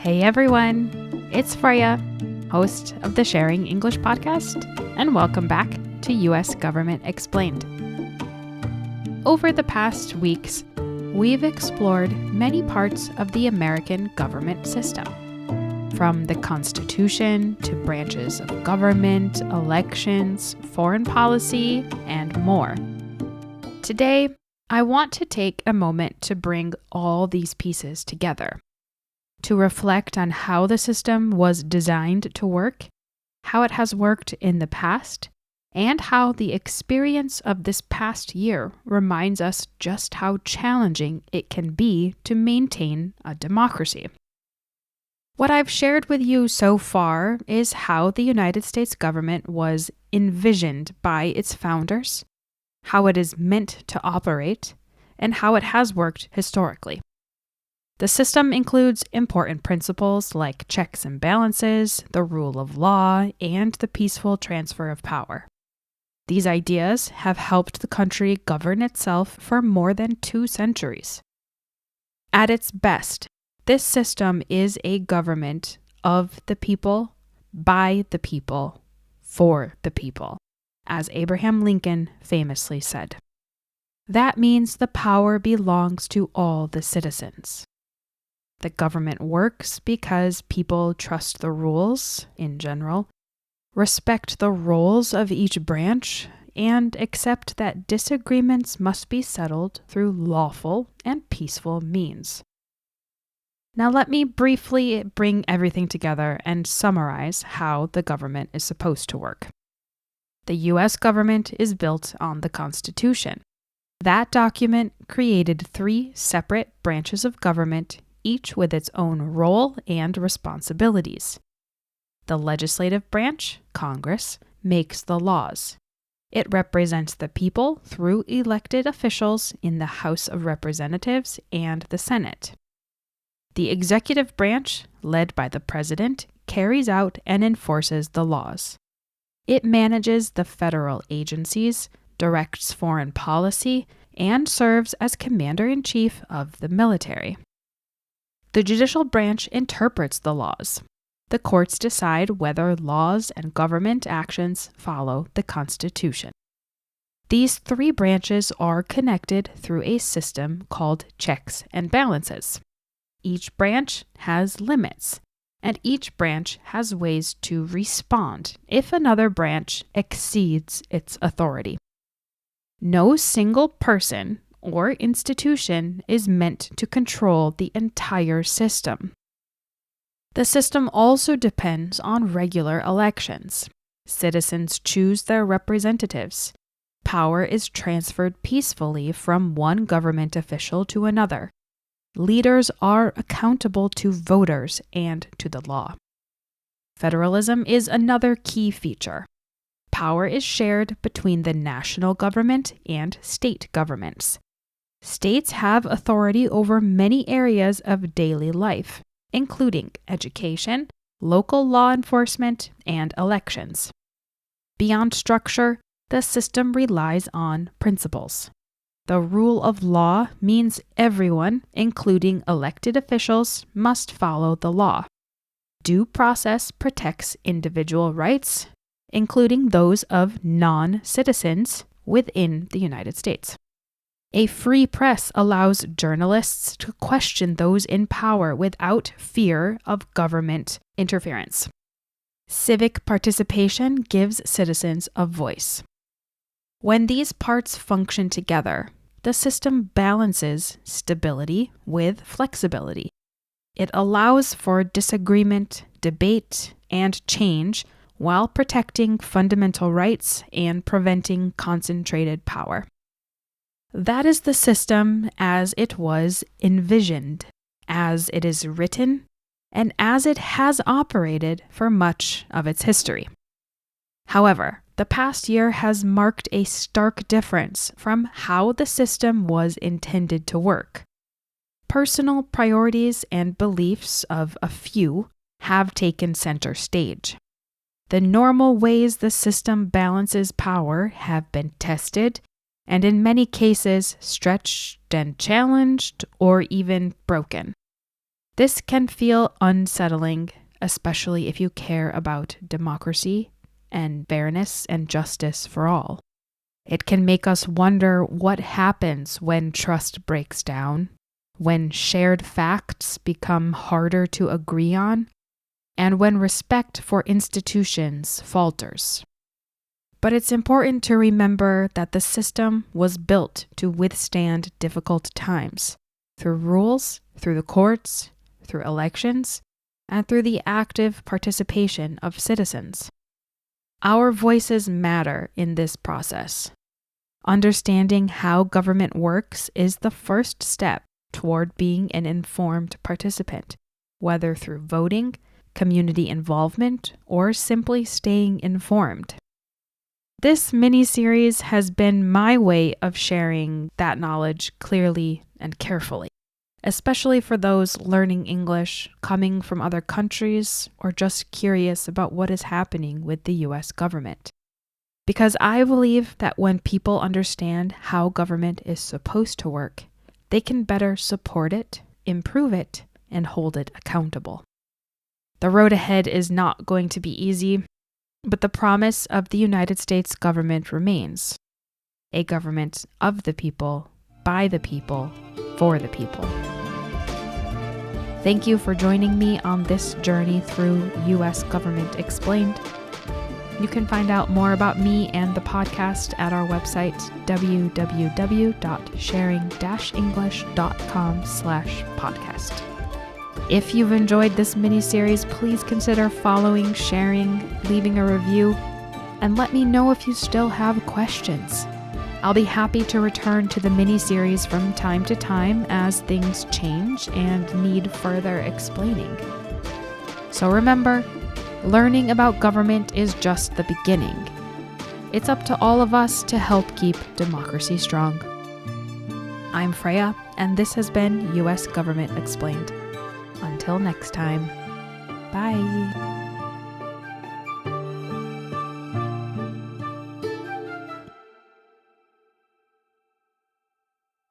Hey everyone, it's Freya, host of the Sharing English podcast, and welcome back to US Government Explained. Over the past weeks, we've explored many parts of the American government system, from the Constitution to branches of government, elections, foreign policy, and more. Today, I want to take a moment to bring all these pieces together, to reflect on how the system was designed to work, how it has worked in the past, and how the experience of this past year reminds us just how challenging it can be to maintain a democracy. What I've shared with you so far is how the United States government was envisioned by its founders, how it is meant to operate, and how it has worked historically. The system includes important principles like checks and balances, the rule of law, and the peaceful transfer of power. These ideas have helped the country govern itself for more than 2 centuries. At its best, this system is a government of the people, by the people, for the people, as Abraham Lincoln famously said. That means the power belongs to all the citizens. The government works because people trust the rules, in general, respect the roles of each branch, and accept that disagreements must be settled through lawful and peaceful means. Now let me briefly bring everything together and summarize how the government is supposed to work. The U.S. government is built on the Constitution. That document created 3 separate branches of government, each with its own role and responsibilities. The legislative branch, Congress, makes the laws. It represents the people through elected officials in the House of Representatives and the Senate. The executive branch, led by the president, carries out and enforces the laws. It manages the federal agencies, directs foreign policy, and serves as commander-in-chief of the military. The judicial branch interprets the laws. The courts decide whether laws and government actions follow the Constitution. These 3 branches are connected through a system called checks and balances. Each branch has limits, and each branch has ways to respond if another branch exceeds its authority. No single person or institution is meant to control the entire system. The system also depends on regular elections. Citizens choose their representatives. Power is transferred peacefully from one government official to another. Leaders are accountable to voters and to the law. Federalism is another key feature. Power is shared between the national government and state governments. States have authority over many areas of daily life, including education, local law enforcement, and elections. Beyond structure, the system relies on principles. The rule of law means everyone, including elected officials, must follow the law. Due process protects individual rights, including those of non-citizens within the United States. A free press allows journalists to question those in power without fear of government interference. Civic participation gives citizens a voice. When these parts function together, the system balances stability with flexibility. It allows for disagreement, debate, and change while protecting fundamental rights and preventing concentrated power. That is the system as it was envisioned, as it is written, and as it has operated for much of its history. However, the past year has marked a stark difference from how the system was intended to work. Personal priorities and beliefs of a few have taken center stage. The normal ways the system balances power have been tested and in many cases stretched and challenged or even broken. This can feel unsettling, especially if you care about democracy and fairness and justice for all. It can make us wonder what happens when trust breaks down, when shared facts become harder to agree on, and when respect for institutions falters. But it's important to remember that the system was built to withstand difficult times, through rules, through the courts, through elections, and through the active participation of citizens. Our voices matter in this process. Understanding how government works is the first step toward being an informed participant, whether through voting, community involvement, or simply staying informed. This mini-series has been my way of sharing that knowledge clearly and carefully, especially for those learning English, coming from other countries, or just curious about what is happening with the U.S. government. Because I believe that when people understand how government is supposed to work, they can better support it, improve it, and hold it accountable. The road ahead is not going to be easy, but the promise of the United States government remains. A government of the people, by the people, for the people. Thank you for joining me on this journey through U.S. Government Explained. You can find out more about me and the podcast at our website, www.sharing-english.com/podcast. If you've enjoyed this mini-series, please consider following, sharing, leaving a review, and let me know if you still have questions. I'll be happy to return to the mini-series from time to time as things change and need further explaining. So remember, learning about government is just the beginning. It's up to all of us to help keep democracy strong. I'm Freya, and this has been U.S. Government Explained. Until next time, bye.